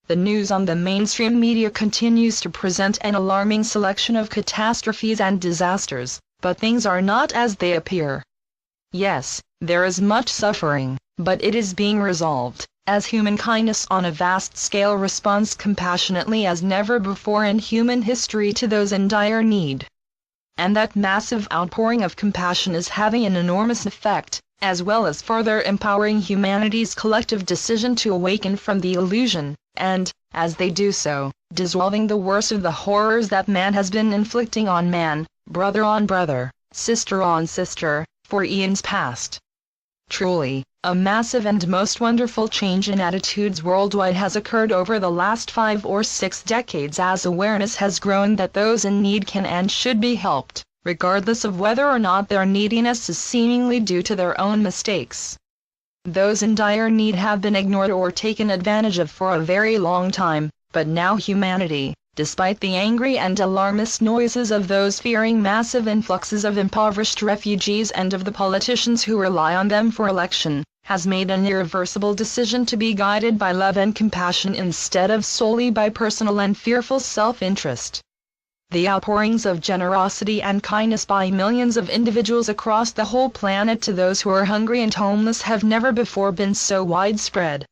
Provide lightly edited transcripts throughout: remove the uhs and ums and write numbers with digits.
The news on the mainstream media continues to present an alarming selection of catastrophes and disasters, but things are not as they appear. Yes, there is much suffering, but it is being resolved, as human kindness on a vast scale responds compassionately as never before in human history to those in dire need. And that massive outpouring of compassion is having an enormous effect, as well as further empowering humanity's collective decision to awaken from the illusion, and, as they do so, dissolving the worst of the horrors that man has been inflicting on man, brother on brother, sister on sister, for eons past. Truly, a massive and most wonderful change in attitudes worldwide has occurred over the last 5 or 6 decades as awareness has grown that those in need can and should be helped, regardless of whether or not their neediness is seemingly due to their own mistakes. Those in dire need have been ignored or taken advantage of for a very long time, but now humanity, despite the angry and alarmist noises of those fearing massive influxes of impoverished refugees and of the politicians who rely on them for election, has made an irreversible decision to be guided by love and compassion instead of solely by personal and fearful self-interest. The outpourings of generosity and kindness by millions of individuals across the whole planet to those who are hungry and homeless have never before been so widespread.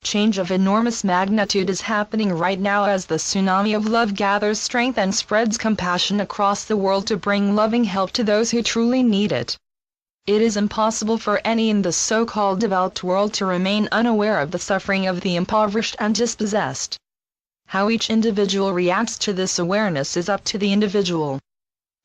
Change of enormous magnitude is happening right now as the tsunami of love gathers strength and spreads compassion across the world to bring loving help to those who truly need it. It is impossible for any in the so-called developed world to remain unaware of the suffering of the impoverished and dispossessed. How each individual reacts to this awareness is up to the individual.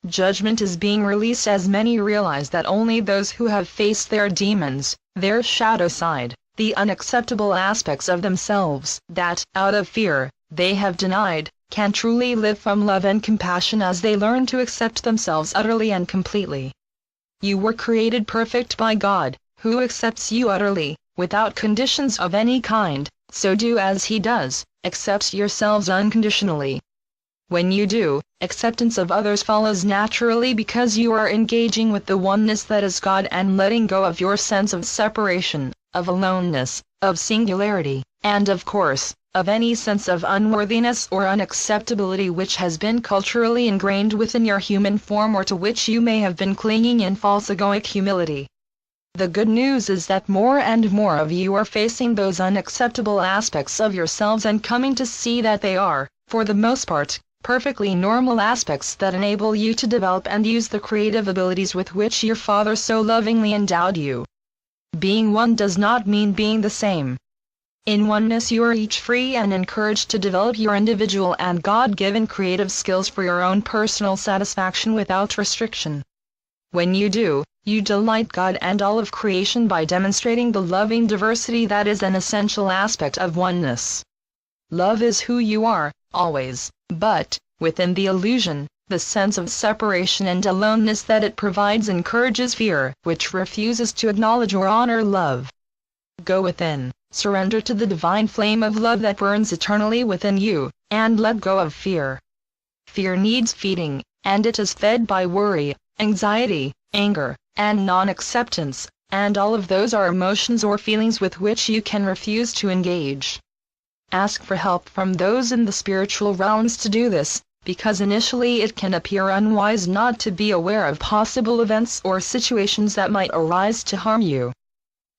Judgment is being released as many realize that only those who have faced their demons, their shadow side, the unacceptable aspects of themselves that, out of fear, they have denied, can truly live from love and compassion as they learn to accept themselves utterly and completely. You were created perfect by God, who accepts you utterly, without conditions of any kind, so do as He does, accept yourselves unconditionally. When you do, acceptance of others follows naturally because you are engaging with the oneness that is God and letting go of your sense of separation, of aloneness, of singularity, and of course, of any sense of unworthiness or unacceptability which has been culturally ingrained within your human form or to which you may have been clinging in false egoic humility. The good news is that more and more of you are facing those unacceptable aspects of yourselves and coming to see that they are, for the most part, perfectly normal aspects that enable you to develop and use the creative abilities with which your Father so lovingly endowed you. Being one does not mean being the same. In oneness you are each free and encouraged to develop your individual and God-given creative skills for your own personal satisfaction without restriction. When you do, you delight God and all of creation by demonstrating the loving diversity that is an essential aspect of oneness. Love is who you are, always, but, within the illusion, the sense of separation and aloneness that it provides encourages fear, which refuses to acknowledge or honor love. Go within, surrender to the divine flame of love that burns eternally within you, and let go of fear. Fear needs feeding, and it is fed by worry, anxiety, anger, and non-acceptance, and all of those are emotions or feelings with which you can refuse to engage. Ask for help from those in the spiritual realms to do this, because initially it can appear unwise not to be aware of possible events or situations that might arise to harm you.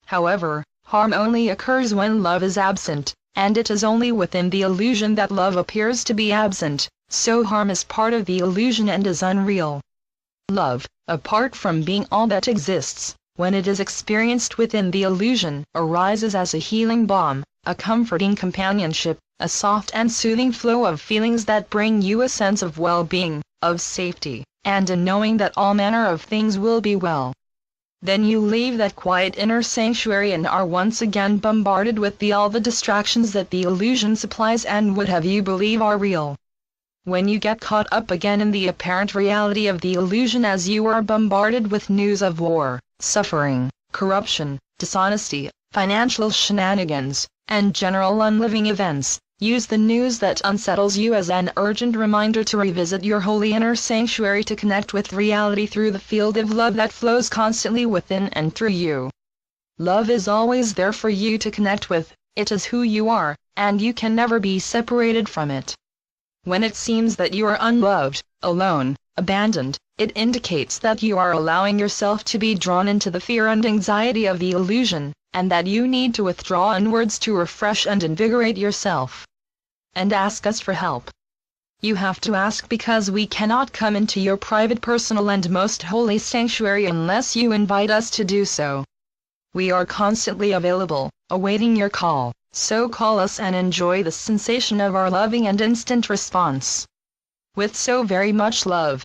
However, harm only occurs when love is absent, and it is only within the illusion that love appears to be absent, so harm is part of the illusion and is unreal. Love, apart from being all that exists, when it is experienced within the illusion, arises as a healing balm, a comforting companionship, a soft and soothing flow of feelings that bring you a sense of well-being, of safety, and a knowing that all manner of things will be well. Then you leave that quiet inner sanctuary and are once again bombarded with all the distractions that the illusion supplies and would have you believe are real. When you get caught up again in the apparent reality of the illusion as you are bombarded with news of war, suffering, corruption, dishonesty, financial shenanigans, and general unliving events, use the news that unsettles you as an urgent reminder to revisit your holy inner sanctuary to connect with reality through the field of love that flows constantly within and through you. Love is always there for you to connect with, It is who you are, and you can never be separated from it. When it seems that you are unloved, alone, abandoned, it indicates that you are allowing yourself to be drawn into the fear and anxiety of the illusion, and that you need to withdraw inwards to refresh and invigorate yourself. And ask us for help. You have to ask because we cannot come into your private, personal and most holy sanctuary unless you invite us to do so. We are constantly available, awaiting your call, so call us and enjoy the sensation of our loving and instant response. With so very much love,